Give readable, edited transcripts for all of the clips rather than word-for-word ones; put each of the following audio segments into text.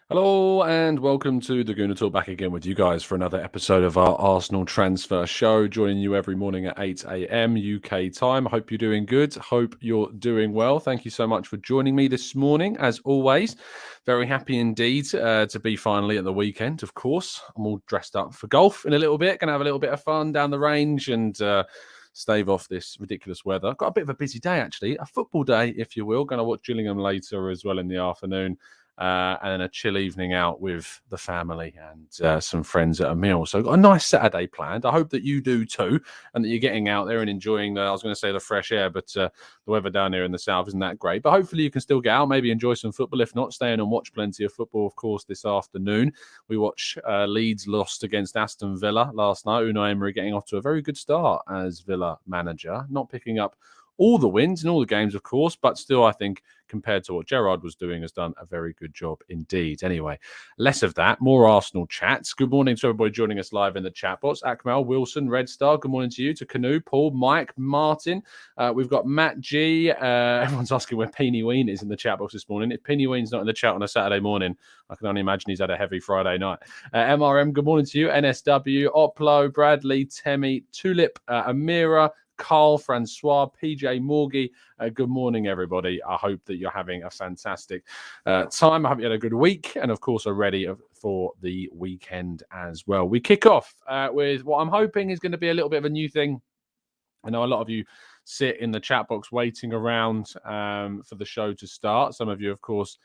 Hello and welcome to the Gooner Talk, back again with you guys for another episode of our Arsenal Transfer Show, joining you every morning at 8 a.m. UK time. I hope you're doing good. Hope you're doing well. Thank you so much for joining me this morning. As always, very happy indeed to be finally at the weekend, of course. I'm all dressed up for golf in a little bit. Going to have a little bit of fun down the range and stave off this ridiculous weather. Got a bit of a busy day, actually. A football day, if you will. Going to watch Gillingham later as well in the afternoon. And then a chill evening out with the family and some friends at a meal. So I've got a nice Saturday planned. I hope that you do too, and that you're getting out there and enjoying I was going to say the fresh air, but the weather down here in the south isn't that great. But hopefully you can still get out, maybe enjoy some football. If not, stay in and watch plenty of football, of course, this afternoon. We watch Leeds lost against Aston Villa last night. Unai Emery getting off to a very good start as Villa manager, not picking up all the wins in all the games, of course, but still, I think, compared to what Gerrard was doing, has done a very good job indeed. Anyway, less of that, more Arsenal chats. Good morning to everybody joining us live in the chat box. Akmal, Wilson, Red Star, good morning to you, to Canoe, Paul, Mike, Martin. We've got Matt G. Everyone's asking where Peeny Ween is in the chat box this morning. If Peeny Ween's not in the chat on a Saturday morning, I can only imagine he's had a heavy Friday night. MRM, good morning to you. NSW, Oplo, Bradley, Temi, Tulip, Amira, Carl, Francois, PJ Morgie. Good morning, everybody. I hope that you're having a fantastic time. I hope you had a good week and, of course, are ready for the weekend as well. We kick off with what I'm hoping is going to be a little bit of a new thing. I know a lot of you sit in the chat box waiting around for the show to start. Some of you, of course,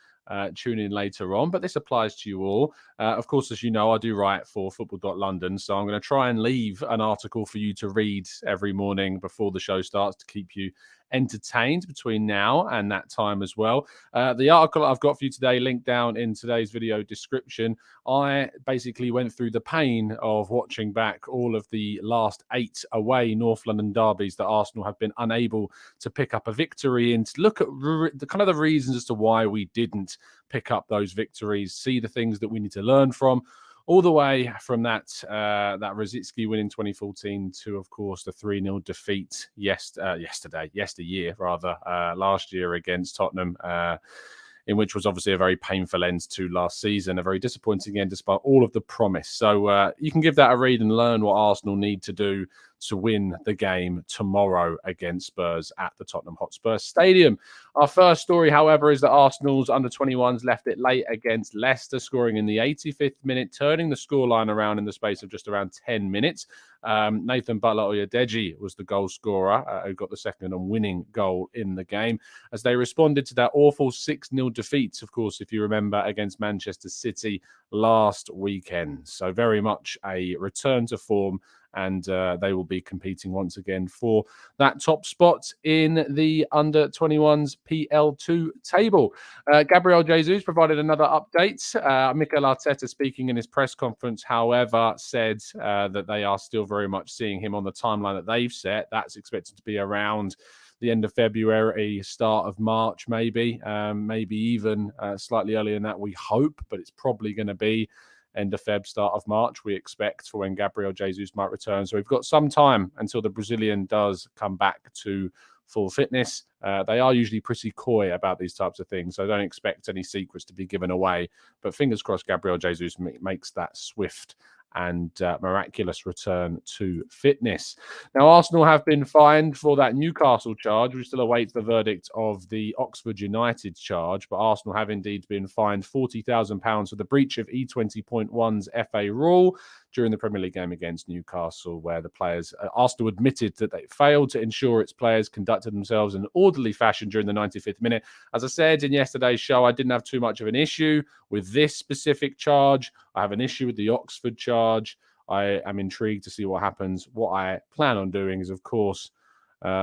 tune in later on, but this applies to you all. Of course, as you know, I do write for football.london, so I'm going to try and leave an article for you to read every morning before the show starts to keep you entertained between now and that time as well. The article I've got for you today, linked down in today's video description, I basically went through the pain of watching back all of the last 8 away North London derbies that Arsenal have been unable to pick up a victory in, to look at the kind of the reasons as to why we didn't pick up those victories, see the things that we need to learn from, all the way from that Rosicky win in 2014 to, of course, the 3-0 defeat yesteryear, last year against Tottenham, in which was obviously a very painful end to last season, a very disappointing end despite all of the promise. So you can give that a read and learn what Arsenal need to do to win the game tomorrow against Spurs at the Tottenham Hotspur Stadium. Our first story, however, is that Arsenal's under-21s left it late against Leicester, scoring in the 85th minute, turning the scoreline around in the space of just around 10 minutes. Nathan Butler-Oyedeji was the goal scorer, who got the second and winning goal in the game, as they responded to that awful 6-0 defeat, of course, if you remember, against Manchester City last weekend. So very much a return to form, and they will be competing once again for that top spot in the under-21s PL2 table. Gabriel Jesus provided another update. Mikel Arteta, speaking in his press conference, however, said that they are still very much seeing him on the timeline that they've set. That's expected to be around the end of February, start of March, maybe even slightly earlier than that, we hope, but it's probably going to be end of Feb, start of March, we expect, for when Gabriel Jesus might return. So we've got some time until the Brazilian does come back to full fitness. They are usually pretty coy about these types of things, so don't expect any secrets to be given away. But fingers crossed Gabriel Jesus makes that swift and miraculous return to fitness. Now, Arsenal have been fined for that Newcastle charge. We still await the verdict of the Oxford United charge, but Arsenal have indeed been fined £40,000 for the breach of E20.1's FA rule during the Premier League game against Newcastle, where the players, Arsenal admitted that they failed to ensure its players conducted themselves in an orderly fashion during the 95th minute. As I said in yesterday's show, I didn't have too much of an issue with this specific charge. I have an issue with the Oxford charge. I am intrigued to see what happens. What I plan on doing is, of course,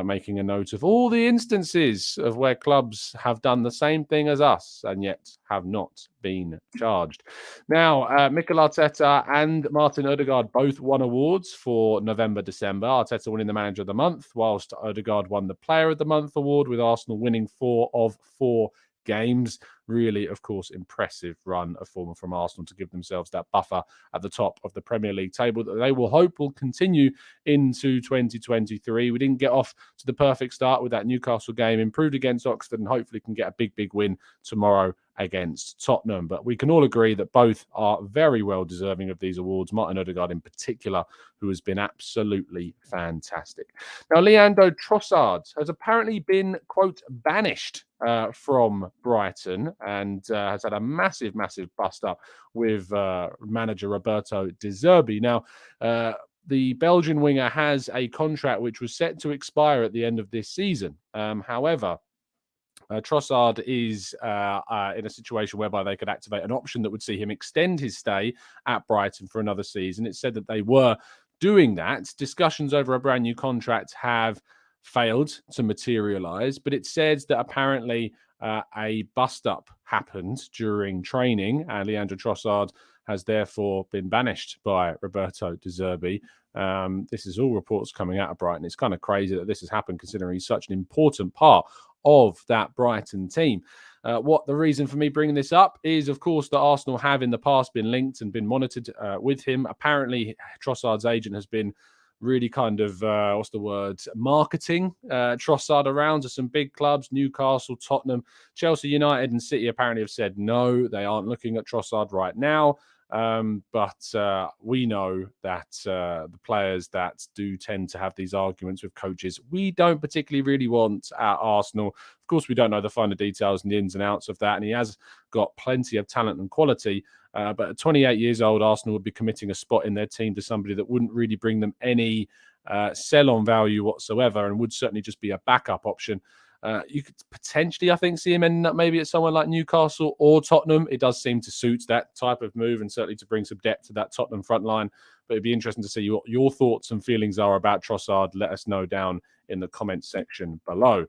making a note of all the instances of where clubs have done the same thing as us and yet have not been charged. Now, Mikel Arteta and Martin Odegaard both won awards for November, December. Arteta winning the Manager of the Month, whilst Odegaard won the Player of the Month award, with Arsenal winning 4 of 4 games. Really, of course, impressive run of form from Arsenal to give themselves that buffer at the top of the Premier League table that they will hope will continue into 2023. We didn't get off to the perfect start with that Newcastle game, improved against Oxford, and hopefully can get a big win tomorrow against Tottenham. But we can all agree that both are very well deserving of these awards, Martin Odegaard in particular, who has been absolutely fantastic. Now, Leandro Trossard has apparently been, quote, banished from Brighton and has had a massive bust up with manager Roberto De Zerbi. Now, the Belgian winger has a contract which was set to expire at the end of this season. However, Trossard is in a situation whereby they could activate an option that would see him extend his stay at Brighton for another season. It said that they were doing that. Discussions over a brand new contract have failed to materialize, but it says that apparently a bust-up happened during training, and Leandro Trossard has therefore been banished by Roberto De Zerbi. This is all reports coming out of Brighton. It's kind of crazy that this has happened, considering he's such an important part of that Brighton team. What the reason for me bringing this up is, of course, that Arsenal have in the past been linked and been monitored with him. Apparently, Trossard's agent has been really kind of, marketing Trossard around to some big clubs, Newcastle, Tottenham, Chelsea, United and City apparently have said no, they aren't looking at Trossard right now. But we know that the players that do tend to have these arguments with coaches, we don't particularly really want at Arsenal. Of course, we don't know the finer details and the ins and outs of that, and he has got plenty of talent and quality. But at 28 years old, Arsenal would be committing a spot in their team to somebody that wouldn't really bring them any sell-on value whatsoever and would certainly just be a backup option. You could potentially, I think, see him ending up maybe at someone like Newcastle or Tottenham. It does seem to suit that type of move and certainly to bring some depth to that Tottenham front line. But it'd be interesting to see what your thoughts and feelings are about Trossard. Let us know down in the comments section below.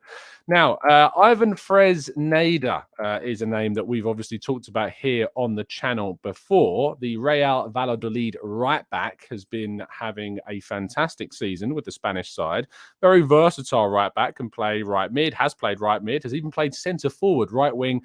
Now, Ivan Fresneda is a name that we've obviously talked about here on the channel before. The Real Valladolid right back has been having a fantastic season with the Spanish side. Very versatile right back, can play right mid, has played right mid, has even played centre forward, right wing,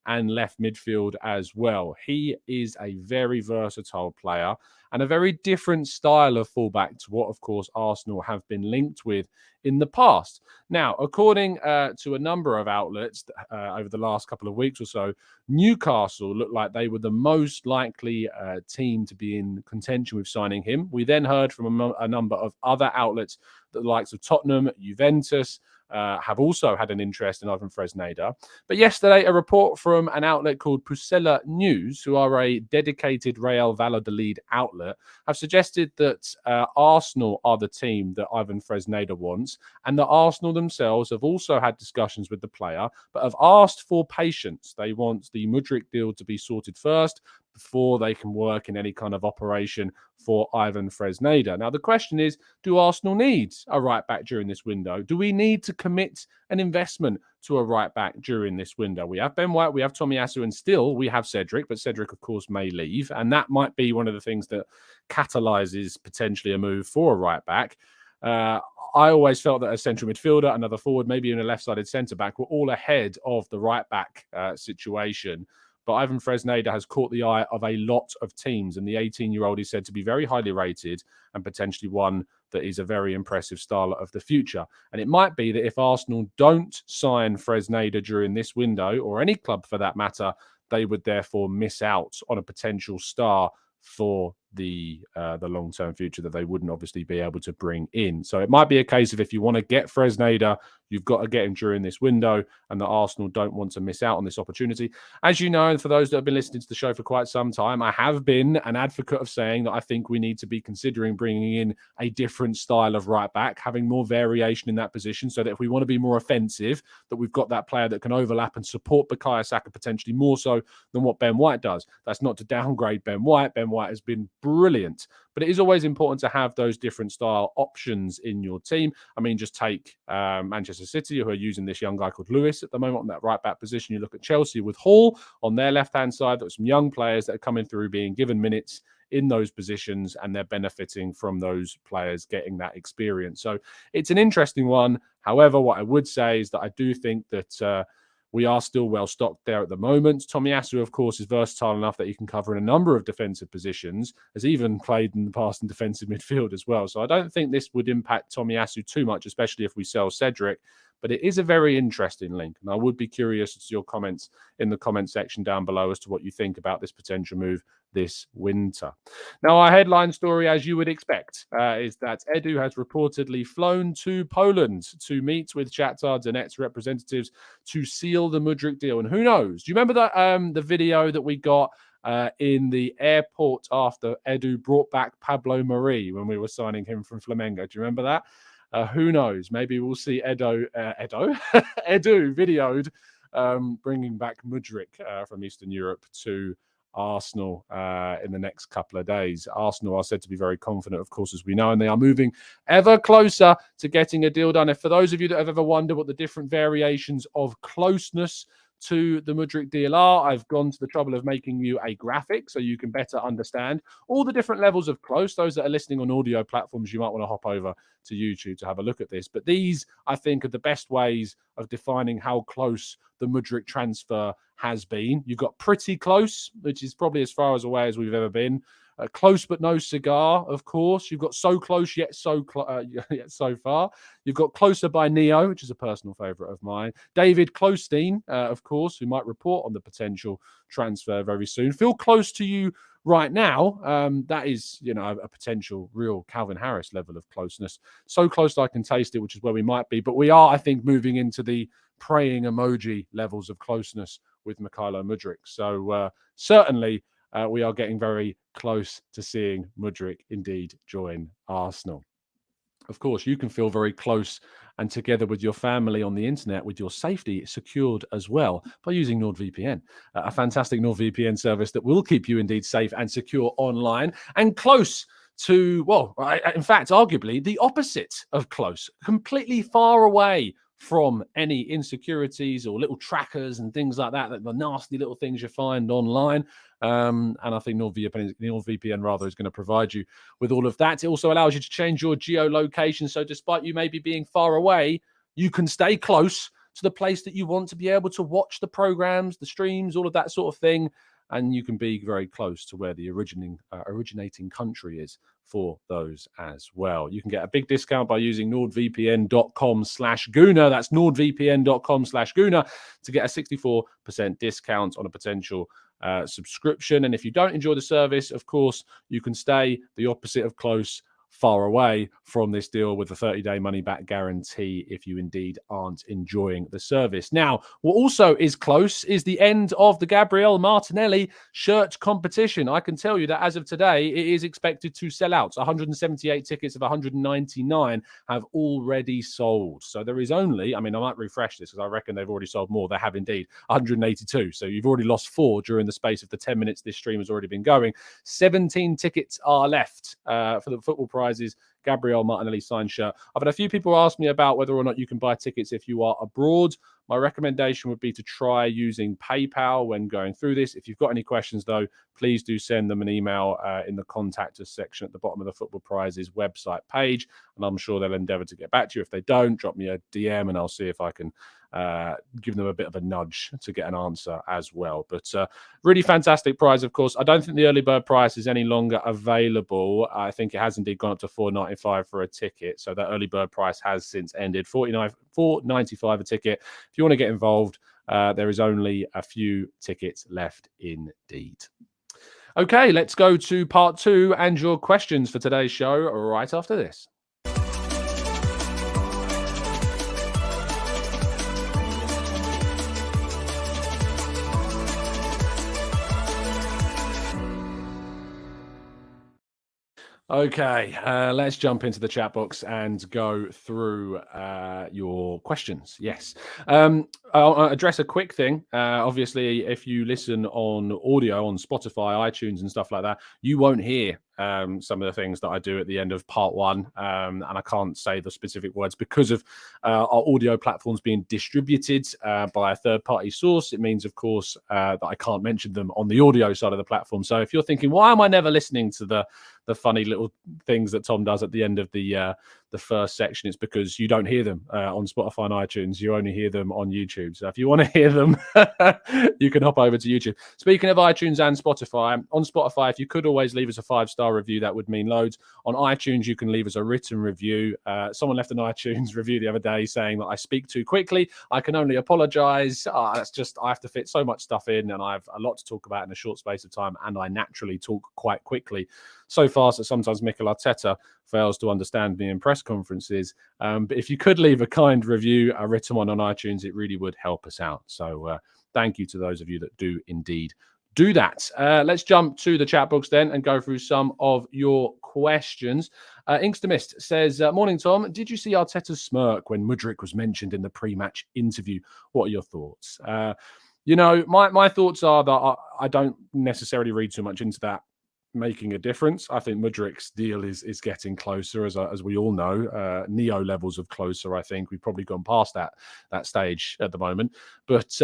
and left midfield as well. He is a very versatile player and a very different style of fullback to what, of course, Arsenal have been linked with in the past. Now, according to a number of outlets over the last couple of weeks or so, Newcastle looked like they were the most likely team to be in contention with signing him. We then heard from a number of other outlets that the likes of Tottenham, Juventus, have also had an interest in Ivan Fresneda. But yesterday, a report from an outlet called Pusella News, who are a dedicated Real Valladolid outlet, have suggested that Arsenal are the team that Ivan Fresneda wants, and that Arsenal themselves have also had discussions with the player, but have asked for patience. They want the Mudryk deal to be sorted first before they can work in any kind of operation for Ivan Fresneda. Now, the question is, do Arsenal need a right back during this window? Do we need to commit an investment to a right back during this window? We have Ben White, we have Tomiyasu, and still we have Cedric, but Cedric, of course, may leave. And that might be one of the things that catalyzes potentially a move for a right back. I always felt that a central midfielder, another forward, maybe even a left-sided centre-back were all ahead of the right-back situation. But Ivan Fresneda has caught the eye of a lot of teams, and the 18-year-old is said to be very highly rated and potentially one that is a very impressive star of the future. And it might be that if Arsenal don't sign Fresneda during this window, or any club for that matter, they would therefore miss out on a potential star for the long-term future that they wouldn't obviously be able to bring in. So it might be a case of, if you want to get Fresneda, you've got to get him during this window, and the Arsenal don't want to miss out on this opportunity. As you know, and for those that have been listening to the show for quite some time, I have been an advocate of saying that I think we need to be considering bringing in a different style of right back, having more variation in that position, so that if we want to be more offensive, that we've got that player that can overlap and support Bukayo Saka potentially more so than what Ben White does. That's not to downgrade Ben White. Ben White has been brilliant, but it is always important to have those different style options in your team. I mean, just take Manchester City, who are using this young guy called Lewis at the moment on that right back position. You look at Chelsea with Hall on their left-hand side. There's some young players that are coming through, being given minutes in those positions, and they're benefiting from those players getting that experience. So it's an interesting one. However, what I would say is that I do think that we are still well stocked there at the moment. Tomiyasu, of course, is versatile enough that he can cover in a number of defensive positions, has even played in the past in defensive midfield as well. So I don't think this would impact Tomiyasu too much, especially if we sell Cedric. But it is a very interesting link, and I would be curious as to your comments in the comment section down below as to what you think about this potential move this winter. Now, our headline story, as you would expect, is that Edu has reportedly flown to Poland to meet with Shakhtar Donetsk representatives to seal the Mudryk deal. And who knows? Do you remember that the video that we got in the airport after Edu brought back Pablo Mari when we were signing him from Flamengo? Do you remember that? Who knows? Maybe we'll see Edu videoed bringing back Mudryk from Eastern Europe to Arsenal in the next couple of days. Arsenal are said to be very confident, of course, as we know, and they are moving ever closer to getting a deal done. If for those of you that have ever wondered what the different variations of closeness to the Mudryk deal are, I've gone to the trouble of making you a graphic so you can better understand all the different levels of close. Those that are listening on audio platforms, you might want to hop over to YouTube to have a look at this. But these, I think, are the best ways of defining how close the Mudryk transfer has been. You've got pretty close, which is probably as far away as we've ever been. Close but no cigar, of course. You've got so close yet so far. You've got Closer by Neo, which is a personal favourite of mine. David Closestein, of course, who might report on the potential transfer very soon. Feel close to you right now. That is, a potential real Calvin Harris level of closeness. So close that I can taste it, which is where we might be. But we are, I think, moving into the praying emoji levels of closeness with Mikel Mudryk. So certainly we are getting very close to seeing Mudryk indeed join Arsenal. Of course, you can feel very close and together with your family on the internet with your safety secured as well by using NordVPN, a fantastic NordVPN service that will keep you indeed safe and secure online and close to, well, in fact, arguably the opposite of close, completely far away from any insecurities or little trackers and things like that, the nasty little things you find online. And I think NordVPN rather is going to provide you with all of that. It also allows you to change your geolocation. So despite you maybe being far away, you can stay close to the place that you want to be able to watch the programs, the streams, all of that sort of thing. And you can be very close to where the originating country is for those as well. You can get a big discount by using nordvpn.com/Gooner. That's nordvpn.com/Gooner to get a 64% discount on a potential subscription. And if you don't enjoy the service, of course, you can stay the opposite of close, far away from this deal with a 30-day money-back guarantee if you indeed aren't enjoying the service. Now, what also is close is the end of the Gabriel Martinelli shirt competition. I can tell you that as of today, it is expected to sell out. 178 tickets of 199 have already sold. So there is only, I might refresh this because I reckon they've already sold more. They have indeed, 182. So you've already lost 4 during the space of the 10 minutes this stream has already been going. 17 tickets are left for the football prizes Gabriel Martinelli signed shirt. I've had a few people ask me about whether or not you can buy tickets if you are abroad. My recommendation would be to try using PayPal when going through this. If you've got any questions, though, please do send them an email in the contact us section at the bottom of the Football Prizes website page, and I'm sure they'll endeavour to get back to you. If they don't, drop me a DM and I'll see if I can give them a bit of a nudge to get an answer as well. But really fantastic prize, of course. I don't think the early bird price is any longer available. I think it has indeed gone up to $4.95 for a ticket. So that early bird price has since ended. $4.95 a ticket. If you want to get involved, there is only a few tickets left indeed. Okay, let's go to part 2 and your questions for today's show right after this. Okay, let's jump into the chat box and go through your questions. Yes. I'll address a quick thing. Obviously, if you listen on audio on Spotify, iTunes and stuff like that, you won't hear some of the things that I do at the end of part 1. And I can't say the specific words because of our audio platforms being distributed by a third-party source. It means, of course, that I can't mention them on the audio side of the platform. So if you're thinking, why am I never listening to the funny little things that Tom does at the end of the the first section, it's because you don't hear them on Spotify and iTunes. You only hear them on YouTube. So if you want to hear them, you can hop over to YouTube. Speaking of iTunes and Spotify, on Spotify, if you could always leave us a 5-star review, that would mean loads. On iTunes, you can leave us a written review. Someone left an iTunes review the other day saying that I speak too quickly. I can only apologize. That's just, I have to fit so much stuff in, and I have a lot to talk about in a short space of time, and I naturally talk quite quickly, so fast that sometimes Mikel Arteta fails to understand me in press conferences. But if you could leave a kind review, a written one on iTunes, it really would help us out. So thank you to those of you that do indeed do that. Let's jump to the chat box then and go through some of your questions. Inkstermist says, morning, Tom. Did you see Arteta's smirk when Mudryk was mentioned in the pre-match interview? What are your thoughts? My thoughts are that I don't necessarily read too much into that making a difference. I think Mudryk's deal is getting closer, as we all know. Neo levels of closer, I think. We've probably gone past that stage at the moment. But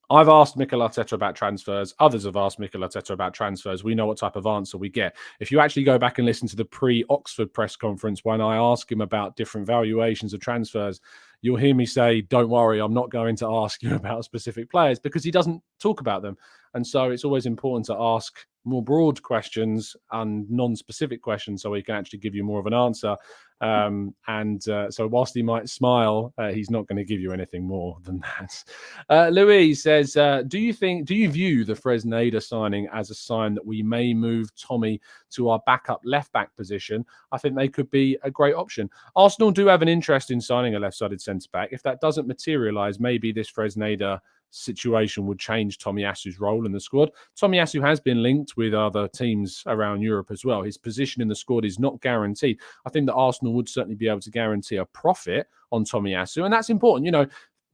I've asked Mikel Arteta about transfers. Others have asked Mikel Arteta about transfers. We know what type of answer we get. If you actually go back and listen to the pre-Oxford press conference, when I ask him about different valuations of transfers, you'll hear me say, don't worry, I'm not going to ask you about specific players, because he doesn't talk about them. And so it's always important to ask more broad questions and non-specific questions so he can actually give you more of an answer. So whilst he might smile, he's not going to give you anything more than that. Louise says, do you view the Fresneda signing as a sign that we may move Tommy to our backup left-back position? I think they could be a great option. Arsenal do have an interest in signing a left-sided centre-back. If that doesn't materialise, maybe this Fresneda situation would change Tomiyasu's role in the squad. Tomiyasu has been linked with other teams around Europe as well. His position in the squad is not guaranteed. I think that Arsenal would certainly be able to guarantee a profit on Tomiyasu, and that's important.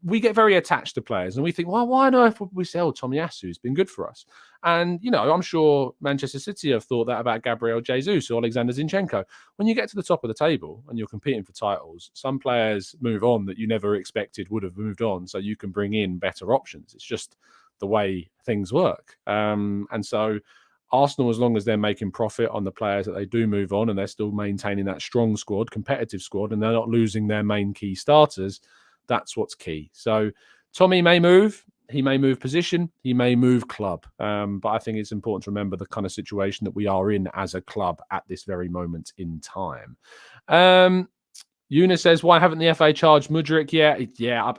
We get very attached to players and we think, well, why on earth would we sell Tomiyasu? He's been good for us. And, I'm sure Manchester City have thought that about Gabriel Jesus or Alexander Zinchenko. When you get to the top of the table and you're competing for titles, some players move on that you never expected would have moved on, so you can bring in better options. It's just the way things work. And so Arsenal, as long as they're making profit on the players that they do move on and they're still maintaining that strong squad, competitive squad, and they're not losing their main key starters, that's what's key. So Tommy may move. He may move position. He may move club. But I think it's important to remember the kind of situation that we are in as a club at this very moment in time. Una says, why haven't the FA charged Mudryk yet? Yeah,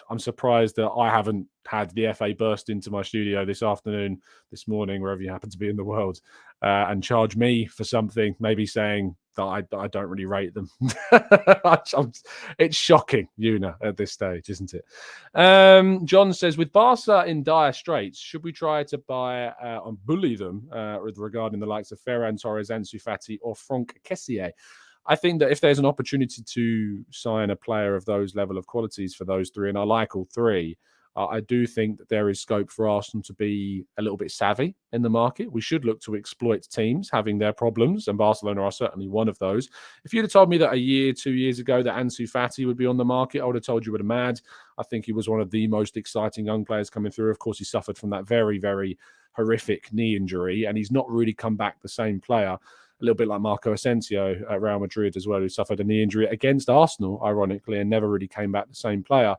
I'm surprised that I haven't had the FA burst into my studio this afternoon, this morning, wherever you happen to be in the world, and charge me for something, maybe saying that I don't really rate them. It's shocking, Una, at this stage, isn't it? John says, with Barca in dire straits, should we try to buy and bully them regarding the likes of Ferran Torres, Ansu Fati, or Franck Kessié? I think that if there's an opportunity to sign a player of those level of qualities for those three, and I like all three, I do think that there is scope for Arsenal to be a little bit savvy in the market. We should look to exploit teams having their problems, and Barcelona are certainly one of those. If you'd have told me that 2 years ago that Ansu Fati would be on the market, I would have told you what a mad. I think he was one of the most exciting young players coming through. Of course, he suffered from that very, very horrific knee injury, and he's not really come back the same player. A little bit like Marco Asensio at Real Madrid as well, who suffered a knee injury against Arsenal, ironically, and never really came back the same player.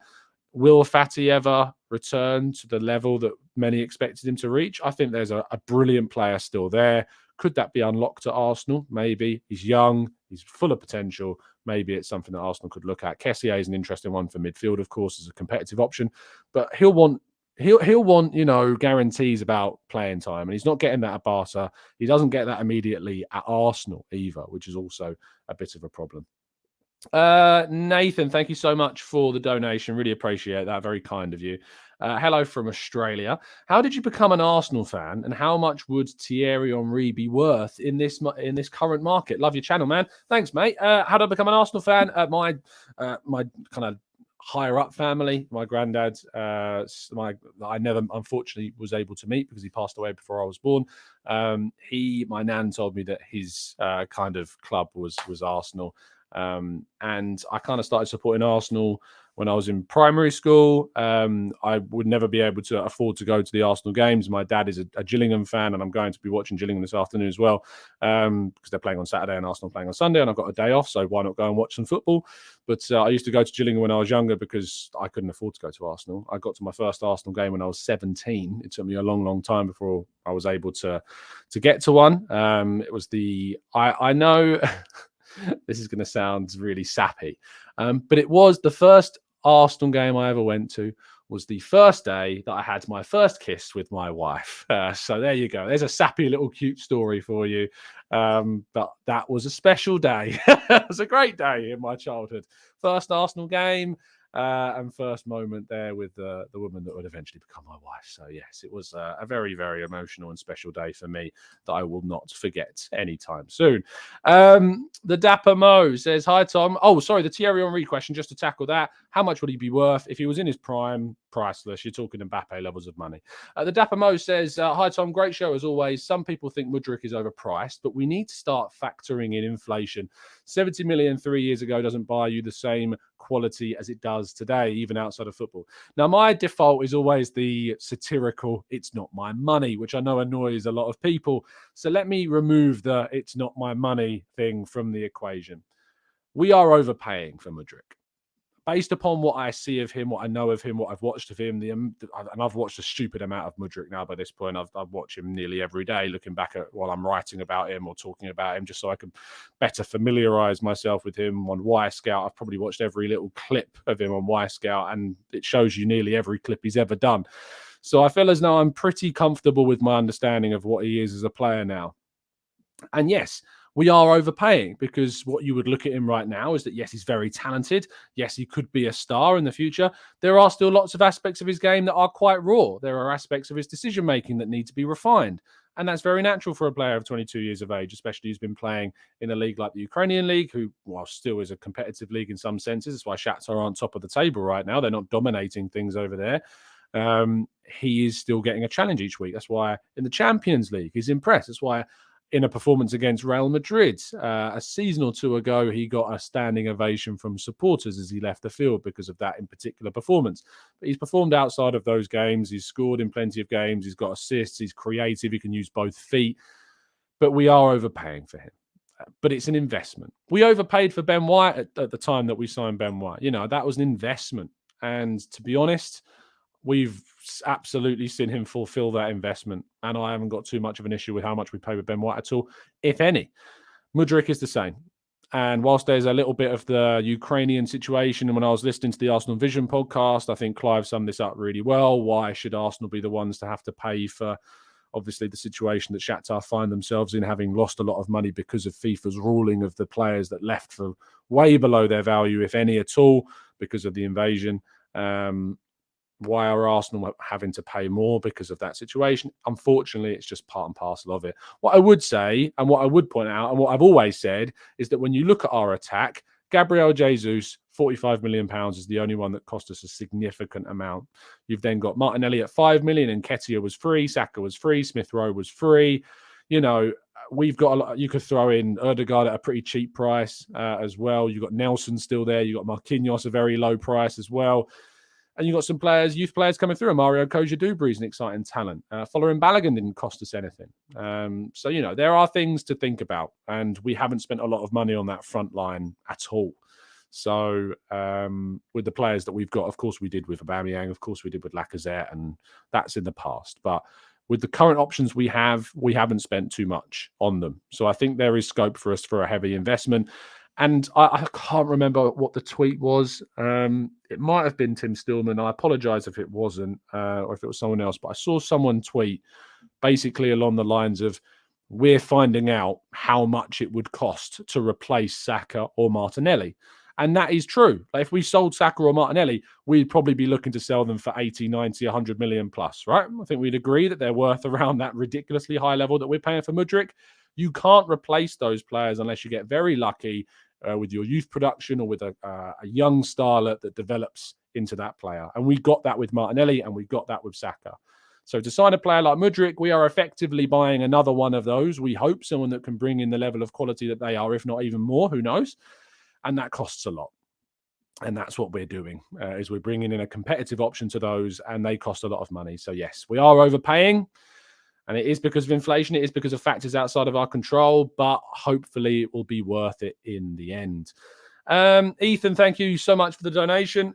Will Fati ever return to the level that many expected him to reach? I think there's a brilliant player still there. Could that be unlocked at Arsenal? Maybe. He's young. He's full of potential. Maybe it's something that Arsenal could look at. Kessié is an interesting one for midfield, of course, as a competitive option. But he'll want, guarantees about playing time. And he's not getting that at Barca. He doesn't get that immediately at Arsenal either, which is also a bit of a problem. Nathan, thank you so much for the donation. Really appreciate that. Very kind of you. Hello from Australia. How did you become an Arsenal fan, and how much would Thierry Henry be worth in this current market? Love your channel, man. Thanks, mate. How did I become an Arsenal fan? My kind of higher up family, my granddad, I never unfortunately was able to meet because he passed away before I was born. My nan told me that his kind of club was Arsenal. And I kind of started supporting Arsenal when I was in primary school. I would never be able to afford to go to the Arsenal games. My dad is a Gillingham fan, and I'm going to be watching Gillingham this afternoon as well, because they're playing on Saturday and Arsenal playing on Sunday, and I've got a day off, so why not go and watch some football? But I used to go to Gillingham when I was younger because I couldn't afford to go to Arsenal. I got to my first Arsenal game when I was 17. It took me a long, long time before I was able to get to one. It was I know this is going to sound really sappy, but it was the first Arsenal game I ever went to. Was the first day that I had my first kiss with my wife. So there you go. There's a sappy little cute story for you. But that was a special day. It was a great day in my childhood. First Arsenal game and first moment there with the woman that would eventually become my wife. So yes, it was a very, very emotional and special day for me that I will not forget anytime soon. The Dapper Mo says, hi, Tom. Oh, sorry, the Thierry Henry question, just to tackle that. How much would he be worth if he was in his prime? Priceless. You're talking Mbappe levels of money. The Dapper Mo says, hi, Tom. Great show as always. Some people think Mudryk is overpriced, but we need to start factoring in inflation. 70 million 3 years ago doesn't buy you the same quality as it does today, even outside of football. Now, my default is always the satirical, it's not my money, which I know annoys a lot of people. So let me remove the it's not my money thing from the equation. We are overpaying for Mudryk. Based upon what I see of him, what I know of him, what I've watched of him, and I've watched a stupid amount of Mudryk now by this point. I've watched him nearly every day, looking back at while I'm writing about him or talking about him, just so I can better familiarize myself with him on Y-Scout. I've probably watched every little clip of him on Y-Scout, and it shows you nearly every clip he's ever done. So I feel as though I'm pretty comfortable with my understanding of what he is as a player now. And yes, we are overpaying, because what you would look at him right now is that, yes, he's very talented. Yes, he could be a star in the future. There are still lots of aspects of his game that are quite raw. There are aspects of his decision-making that need to be refined. And that's very natural for a player of 22 years of age, especially who's been playing in a league like the Ukrainian league, who, while still is a competitive league in some senses, that's why Shakhtar are on top of the table right now. They're not dominating things over there. He is still getting a challenge each week. That's why in the Champions League, he's impressed. That's why in a performance against Real Madrid a season or two ago, he got a standing ovation from supporters as he left the field because of that in particular performance. But he's performed outside of those games. He's scored in plenty of games. He's got assists. He's creative. He can use both feet. But we are overpaying for him. But it's an investment. We overpaid for Ben White at the time that we signed Ben White. You know, that was an investment. And to be honest, we've absolutely seen him fulfill that investment. And I haven't got too much of an issue with how much we pay with Ben White at all, if any. Mudryk is the same. And whilst there's a little bit of the Ukrainian situation, and when I was listening to the Arsenal Vision podcast, I think Clive summed this up really well. Why should Arsenal be the ones to have to pay for, obviously, the situation that Shakhtar find themselves in, having lost a lot of money because of FIFA's ruling of the players that left for way below their value, if any at all, because of the invasion. Why are Arsenal having to pay more because of that situation? Unfortunately, it's just part and parcel of it. What I would say, and what I would point out, and what I've always said, is that when you look at our attack, Gabriel Jesus, £45 million is the only one that cost us a significant amount. You've then got Martinelli at £5 million, and Nketiah was free, Saka was free, Smith Rowe was free. You know, we've got a lot. You could throw in Odegaard at a pretty cheap price as well. You've got Nelson still there. You've got Marquinhos, a very low price as well. And you've got some players, youth players coming through. Mario Koja-Dubry is an exciting talent. Following Balogun didn't cost us anything. So, you know, there are things to think about. And we haven't spent a lot of money on that front line at all. So with the players that we've got, of course we did with Aubameyang. Of course we did with Lacazette. And that's in the past. But with the current options we haven't spent too much on them. So I think there is scope for us for a heavy investment. And I can't remember what the tweet was. It might have been Tim Stillman. I apologise if it wasn't, or if it was someone else. But I saw someone tweet basically along the lines of, we're finding out how much it would cost to replace Saka or Martinelli. And that is true. Like, if we sold Saka or Martinelli, we'd probably be looking to sell them for 80, 90, 100 million plus, right? I think we'd agree that they're worth around that ridiculously high level that we're paying for Mudryk. You can't replace those players unless you get very lucky with your youth production or with a young starlet that develops into that player. And we got that with Martinelli and we got that with Saka. So to sign a player like Mudryk, we are effectively buying another one of those. We hope someone that can bring in the level of quality that they are, if not even more, who knows? And that costs a lot. And that's what we're doing, is we're bringing in a competitive option to those, and they cost a lot of money. So yes, we are overpaying, and it is because of inflation. It is because of factors outside of our control, but hopefully it will be worth it in the end. Ethan, thank you so much for the donation.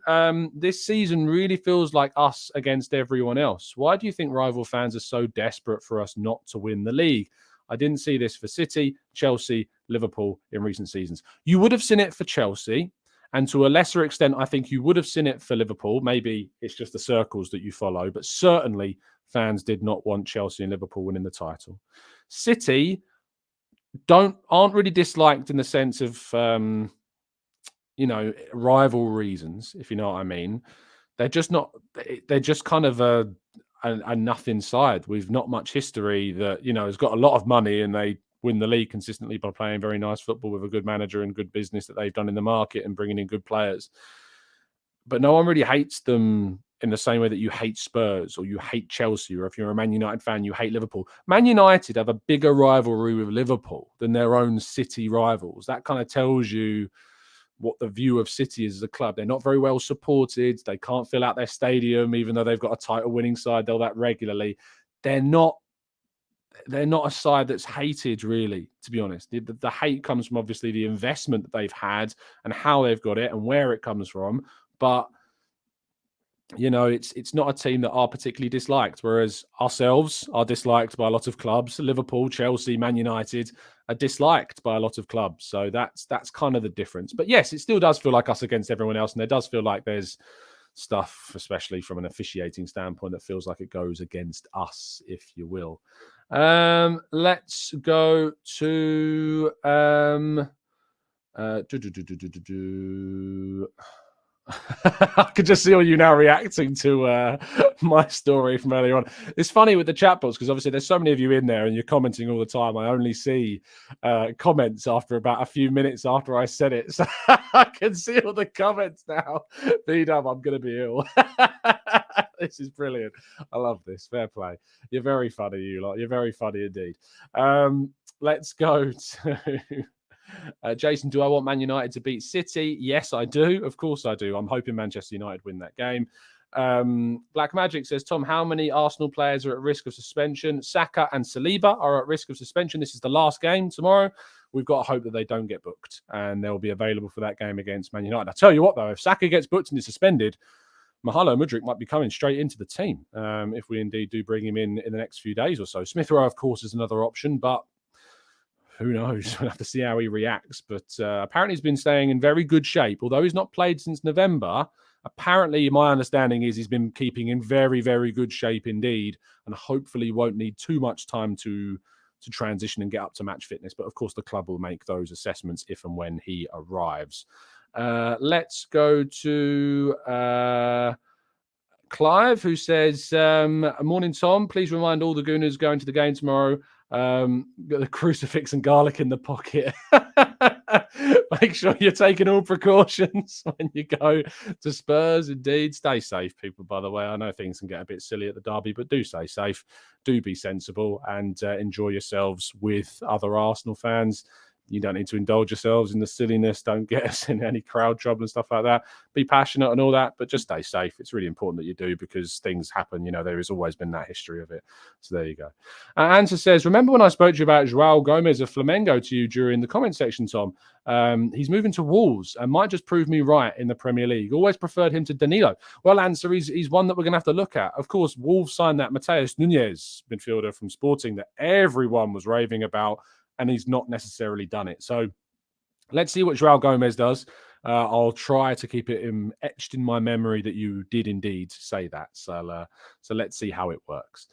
This season really feels like us against everyone else. Why do you think rival fans are so desperate for us not to win the league? I didn't see this for City, Chelsea, Liverpool in recent seasons. You would have seen it for Chelsea, and to a lesser extent, I think you would have seen it for Liverpool. Maybe it's just the circles that you follow, but certainly fans did not want Chelsea and Liverpool winning the title. City aren't really disliked in the sense of rival reasons, if you know what I mean. They're just not. They're just kind of a nothing side with not much history that has got a lot of money, and they win the league consistently by playing very nice football with a good manager and good business that they've done in the market and bringing in good players. But no one really hates them in the same way that you hate Spurs or you hate Chelsea, or if you're a Man United fan, you hate Liverpool. Man United have a bigger rivalry with Liverpool than their own City rivals. That kind of tells you what the view of City is as a club. They're not very well supported. They can't fill out their stadium, even though they've got a title-winning side. They'll that regularly. They're not a side that's hated, really, to be honest. The hate comes from obviously the investment that they've had and how they've got it and where it comes from. But it's not a team that are particularly disliked, whereas ourselves are disliked by a lot of clubs. Liverpool, Chelsea, Man United are disliked by a lot of clubs. So that's kind of the difference. But yes, it still does feel like us against everyone else, and there does feel like there's stuff, especially from an officiating standpoint, that feels like it goes against us, if you will. Let's go to I could just see all you now reacting to my story from earlier on. It's funny with the chat box because obviously there's so many of you in there and you're commenting all the time. I only see comments after about a few minutes after I said it. So I can see all the comments now. B-Dub, I'm going to be ill. This is brilliant. I love this. Fair play. You're very funny, you lot. You're very funny indeed. Let's go to... Jason, do I want Man United to beat City? Yes, I do. Of course I do. I'm hoping Manchester United win that game. Black Magic says, Tom, how many Arsenal players are at risk of suspension? Saka and Saliba are at risk of suspension. This is the last game tomorrow. We've got to hope that they don't get booked and they'll be available for that game against Man United. I tell you what, though, if Saka gets booked and is suspended, Mahalo Mudryk might be coming straight into the team if we indeed do bring him in the next few days or so. Smith Rowe, of course, is another option, but who knows? We'll have to see how he reacts. But apparently he's been staying in very good shape. Although he's not played since November, apparently my understanding is he's been keeping in very, very good shape indeed, and hopefully won't need too much time to transition and get up to match fitness. But of course, the club will make those assessments if and when he arrives. Let's go to... Clive, who says, morning, Tom. Please remind all the Gooners going to the game tomorrow. Got the crucifix and garlic in the pocket. Make sure you're taking all precautions when you go to Spurs. Indeed, stay safe, people. By the way, I know things can get a bit silly at the derby, but do stay safe, do be sensible, and enjoy yourselves with other Arsenal fans. You don't need to indulge yourselves in the silliness. Don't get us in any crowd trouble and stuff like that. Be passionate and all that, but just stay safe. It's really important that you do because things happen. There has always been that history of it. So there you go. Answer says, remember when I spoke to you about João Gomez of Flamengo to you during the comment section, Tom? He's moving to Wolves and might just prove me right in the Premier League. Always preferred him to Danilo. Well, Answer, he's one that we're going to have to look at. Of course, Wolves signed that Mateus Nunes midfielder from Sporting that everyone was raving about, and he's not necessarily done it. So let's see what João Gomez does. I'll try to keep it etched in my memory that you did indeed say that. So let's see how it works.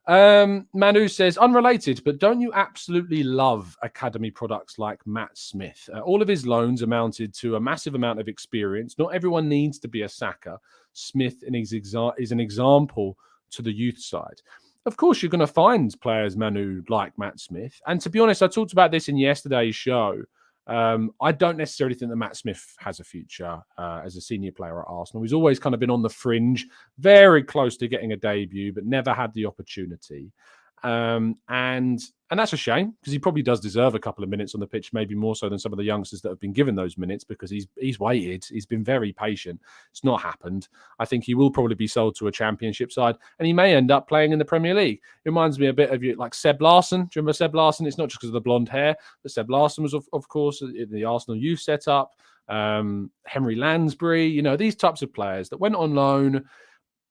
Manu says, unrelated, but don't you absolutely love academy products like Matt Smith? All of his loans amounted to a massive amount of experience. Not everyone needs to be a Saka. Smith is an example to the youth side. Of course, you're going to find players, Manu, like Matt Smith. And to be honest, I talked about this in yesterday's show. I don't necessarily think that Matt Smith has a future as a senior player at Arsenal. He's always kind of been on the fringe, very close to getting a debut, but never had the opportunity. And that's a shame because he probably does deserve a couple of minutes on the pitch, maybe more so than some of the youngsters that have been given those minutes because he's waited. He's been very patient. It's not happened. I think he will probably be sold to a championship side and he may end up playing in the Premier League. It reminds me a bit of you, like Seb Larsson. Do you remember Seb Larsson? It's not just because of the blonde hair, but Seb Larsson was, of course, in the Arsenal youth setup. Henry Lansbury, these types of players that went on loan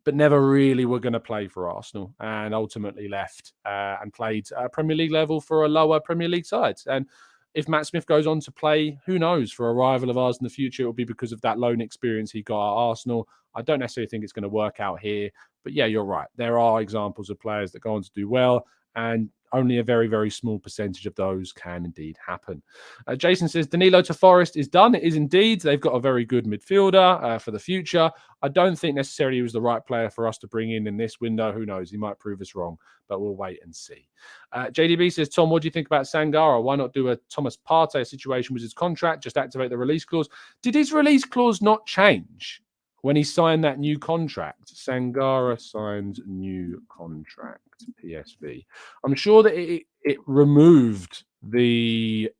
but never really were going to play for Arsenal and ultimately left and played Premier League level for a lower Premier League side. And if Matt Smith goes on to play, who knows, for a rival of ours in the future, it will be because of that loan experience he got at Arsenal. I don't necessarily think it's going to work out here. But yeah, you're right. There are examples of players that go on to do well, and only a very, very small percentage of those can indeed happen. Jason says, Danilo to Forest is done. It is indeed. They've got a very good midfielder for the future. I don't think necessarily he was the right player for us to bring in this window. Who knows? He might prove us wrong, but we'll wait and see. JDB says, Tom, what do you think about Sangara? Why not do a Thomas Partey situation with his contract? Just activate the release clause. Did his release clause not change when he signed that new contract? Sangara signed new contract, PSV. I'm sure that it removed the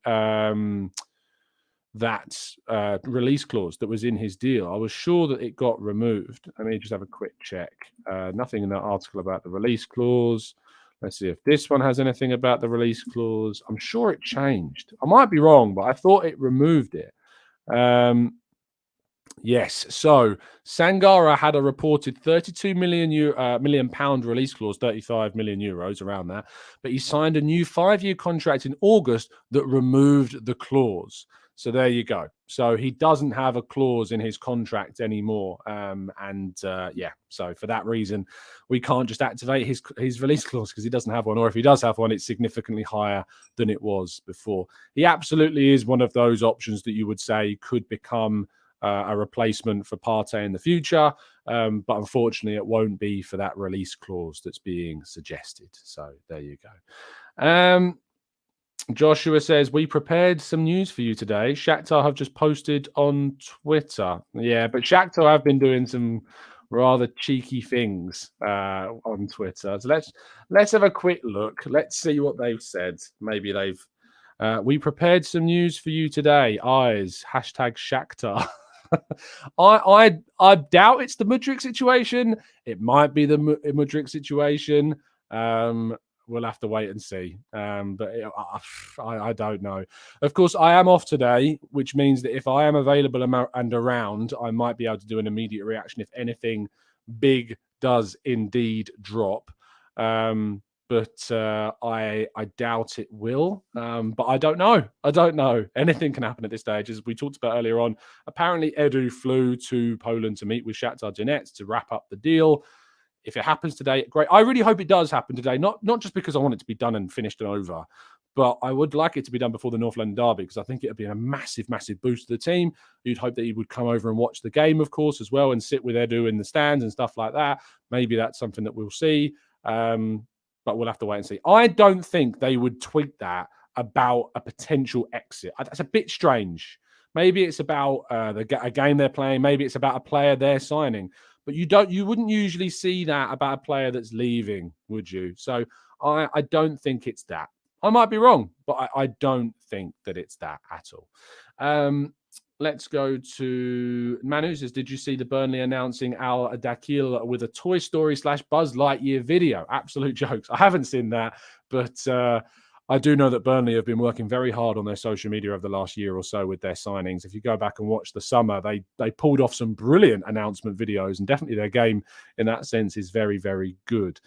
release clause that was in his deal. I was sure that it got removed. Let me just have a quick check. Nothing in that article about the release clause. Let's see if this one has anything about the release clause. I'm sure it changed. I might be wrong, but I thought it removed it. Yes, so Sangara had a reported 32 million pound release clause, 35 million euros, around that. But he signed a new 5-year contract in August that removed the clause. So there you go. So he doesn't have a clause in his contract anymore. So for that reason, we can't just activate his release clause because he doesn't have one. Or if he does have one, it's significantly higher than it was before. He absolutely is one of those options that you would say could become a replacement for Partey in the future. But unfortunately, it won't be for that release clause that's being suggested. So there you go. Joshua says, we prepared some news for you today. Shakhtar have just posted on Twitter. Yeah, but Shakhtar have been doing some rather cheeky things on Twitter. So let's have a quick look. Let's see what they've said. Maybe they've... we prepared some news for you today. Eyes, #Shakhtar. I doubt it's the Mudryk situation. It might be the Mudryk situation. We'll have to wait and see. But I don't know. Of course, I am off today, which means that if I am available and around, I might be able to do an immediate reaction if anything big does indeed drop. But I doubt it will. But I don't know. Anything can happen at this stage. As we talked about earlier on, apparently Edu flew to Poland to meet with Shakhtar Donetsk to wrap up the deal. If it happens today, great. I really hope it does happen today, not just because I want it to be done and finished and over, but I would like it to be done before the North London derby because I think it would be a massive, massive boost to the team. You'd hope that he would come over and watch the game, of course, as well, and sit with Edu in the stands and stuff like that. Maybe that's something that we'll see. But we'll have to wait and see. I don't think they would tweet that about a potential exit. That's a bit strange. Maybe it's about a game they're playing. Maybe it's about a player they're signing. But you wouldn't usually see that about a player that's leaving, would you? So I don't think it's that. I might be wrong, but I don't think that it's that at all. Let's go to Manu says, did you see the Burnley announcing Al Dakil with a Toy Story / Buzz Lightyear video? Absolute jokes. I haven't seen that, but I do know that Burnley have been working very hard on their social media over the last year or so with their signings. If you go back and watch the summer, they pulled off some brilliant announcement videos, and definitely their game in that sense is very, very good.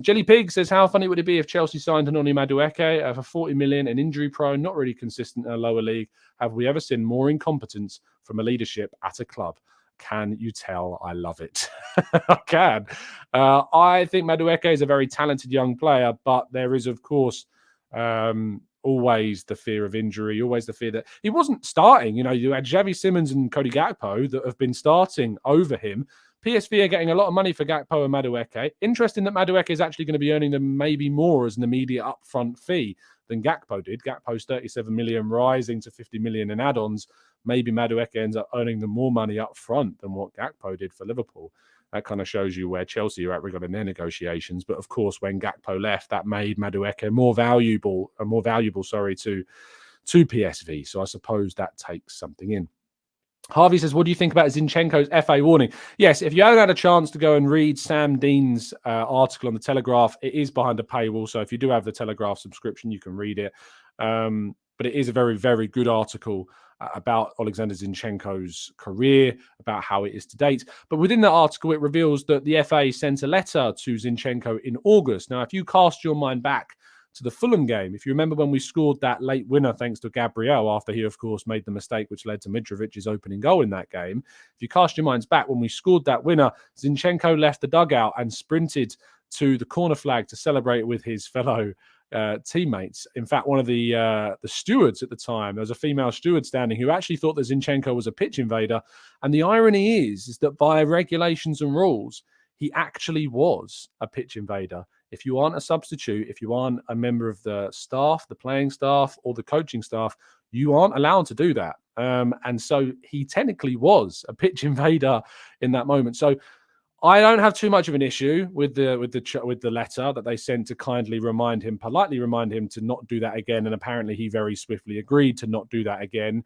Jelly Pig says, how funny would it be if Chelsea signed Anoni Madueke for 40 million and injury prone, not really consistent in a lower league? Have we ever seen more incompetence from a leadership at a club? Can you tell I love it? I can. I think Madueke is a very talented young player, but there is, of course, always the fear of injury, always the fear that he wasn't starting. You had Xavi Simons and Cody Gakpo that have been starting over him. PSV are getting a lot of money for Gakpo and Madueke. Interesting that Madueke is actually going to be earning them maybe more as an immediate upfront fee than Gakpo did. Gakpo's 37 million rising to 50 million in add-ons. Maybe Madueke ends up earning them more money up front than what Gakpo did for Liverpool. That kind of shows you where Chelsea are at regarding their negotiations. But of course, when Gakpo left, that made Madueke more valuable to PSV. So I suppose that takes something in. Harvey says, what do you think about Zinchenko's FA warning? Yes, if you haven't had a chance to go and read Sam Dean's article on the Telegraph, it is behind a paywall. So if you do have the Telegraph subscription, you can read it. But it is a very, very good article about Alexander Zinchenko's career, about how it is to date. But within that article, it reveals that the FA sent a letter to Zinchenko in August. Now, if you cast your mind back to the Fulham game, if you remember when we scored that late winner thanks to Gabriel, after he, of course, made the mistake which led to Mitrovic's opening goal in that game. If you cast your minds back, when we scored that winner, Zinchenko left the dugout and sprinted to the corner flag to celebrate with his fellow teammates. In fact, one of the stewards at the time, there was a female steward standing who actually thought that Zinchenko was a pitch invader. And the irony is that by regulations and rules, he actually was a pitch invader. If you aren't a substitute, if you aren't a member of the staff, the playing staff, or the coaching staff, you aren't allowed to do that. And so he technically was a pitch invader in that moment. So I don't have too much of an issue with the letter that they sent to kindly politely remind him to not do that again. And apparently he very swiftly agreed to not do that again.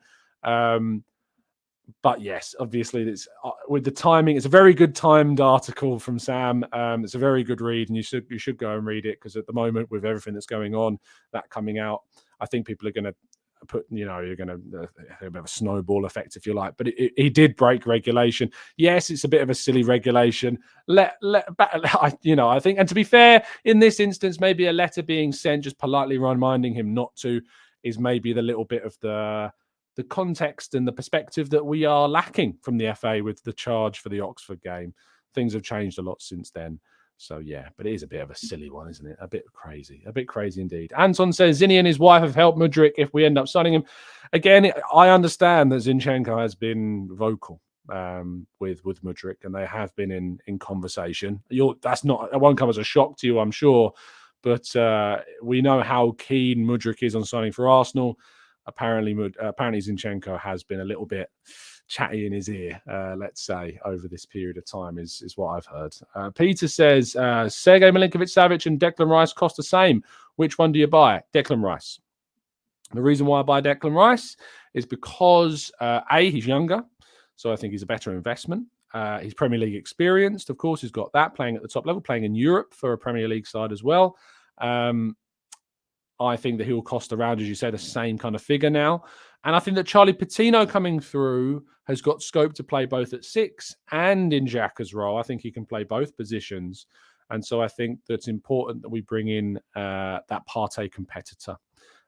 But yes, obviously, it's with the timing. It's a very good timed article from Sam. It's a very good read, and you should go and read it, because at the moment, with everything that's going on, that coming out, I think people are going to put, you're going to have a snowball effect, if you like. But he did break regulation. Yes, it's a bit of a silly regulation. I think, and to be fair, in this instance, maybe a letter being sent just politely reminding him not to is maybe the little bit of the context and the perspective that we are lacking from the FA with the charge for the Oxford game. Things have changed a lot since then. So, yeah, but it is a bit of a silly one, isn't it? A bit crazy indeed. Anton says, Zinni and his wife have helped Mudryk if we end up signing him. Again, I understand that Zinchenko has been vocal with Mudryk, and they have been in conversation. It won't come as a shock to you, I'm sure, but we know how keen Mudryk is on signing for Arsenal. Apparently Zinchenko has been a little bit chatty in his ear, let's say, over this period of time is what I've heard. Peter says, Sergej Milinkovic-Savic and Declan Rice cost the same. Which one do you buy? Declan Rice. The reason why I buy Declan Rice is because, A, he's younger, so I think he's a better investment. He's Premier League experienced, of course. He's got that, playing at the top level, playing in Europe for a Premier League side as well. I think that he'll cost around, as you say, the same kind of figure now. And I think that Charlie Patino coming through has got scope to play both at 6 and in Xhaka's role. I think he can play both positions. And so I think that it's important that we bring in that Partey competitor.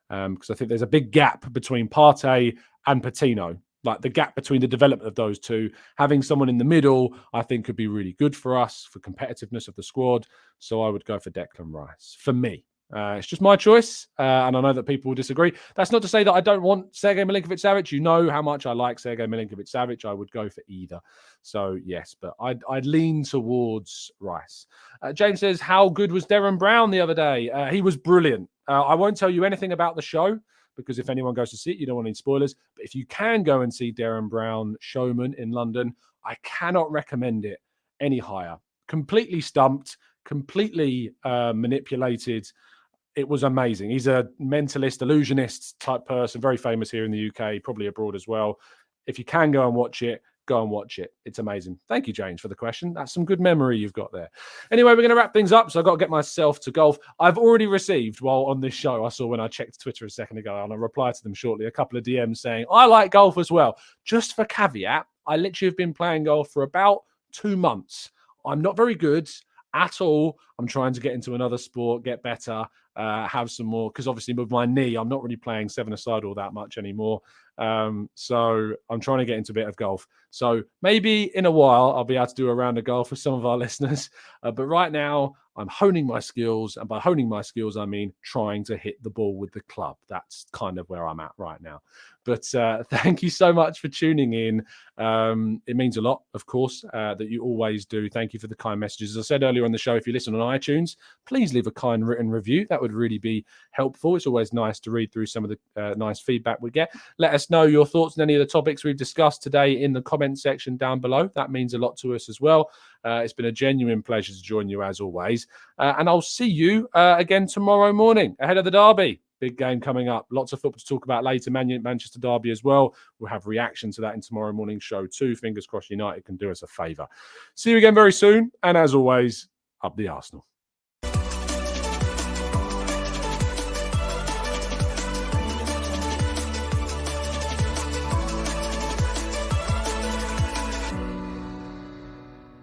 Because I think there's a big gap between Partey and Patino. Like the gap between the development of those two. Having someone in the middle, I think, could be really good for us, for competitiveness of the squad. So I would go for Declan Rice, for me. It's just my choice, and I know that people will disagree. That's not to say that I don't want Sergej Milinkovic-Savic. You know how much I like Sergej Milinkovic-Savic. I would go for either. So, yes, but I'd lean towards Rice. James says, how good was Darren Brown the other day? He was brilliant. I won't tell you anything about the show, because if anyone goes to see it, you don't want any spoilers. But if you can go and see Darren Brown Showman in London, I cannot recommend it any higher. Completely stumped, completely manipulated. It was amazing. He's a mentalist, illusionist type person, very famous here in the UK, probably abroad as well. If you can go and watch it, go and watch it. It's amazing. Thank you, James, for the question. That's some good memory you've got there. Anyway, we're going to wrap things up, so I've got to get myself to golf. I've already received, while on this show, I saw when I checked Twitter a second ago, and I'll reply to them shortly, a couple of DMs saying, I like golf as well. Just for caveat, I literally have been playing golf for about 2 months. I'm not very good at all. I'm trying to get into another sport, get better, have some more, because obviously with my knee, I'm not really playing 7-a-side all that much anymore. So I'm trying to get into a bit of golf. So maybe in a while, I'll be able to do a round of golf with some of our listeners. But right now, I'm honing my skills. And by honing my skills, I mean trying to hit the ball with the club. That's kind of where I'm at right now. But thank you so much for tuning in. It means a lot, of course, that you always do. Thank you for the kind messages. As I said earlier on the show, if you listen on iTunes, please leave a kind written review. That would really be helpful. It's always nice to read through some of the nice feedback we get. Let us us know your thoughts on any of the topics we've discussed today in the comment section down below. That means a lot to us as well. It's been a genuine pleasure to join you as always. And I'll see you again tomorrow morning ahead of the derby. Big game coming up. Lots of football to talk about later. Manchester derby as well. We'll have reaction to that in tomorrow morning's show too. Fingers crossed United can do us a favour. See you again very soon. And as always, up the Arsenal.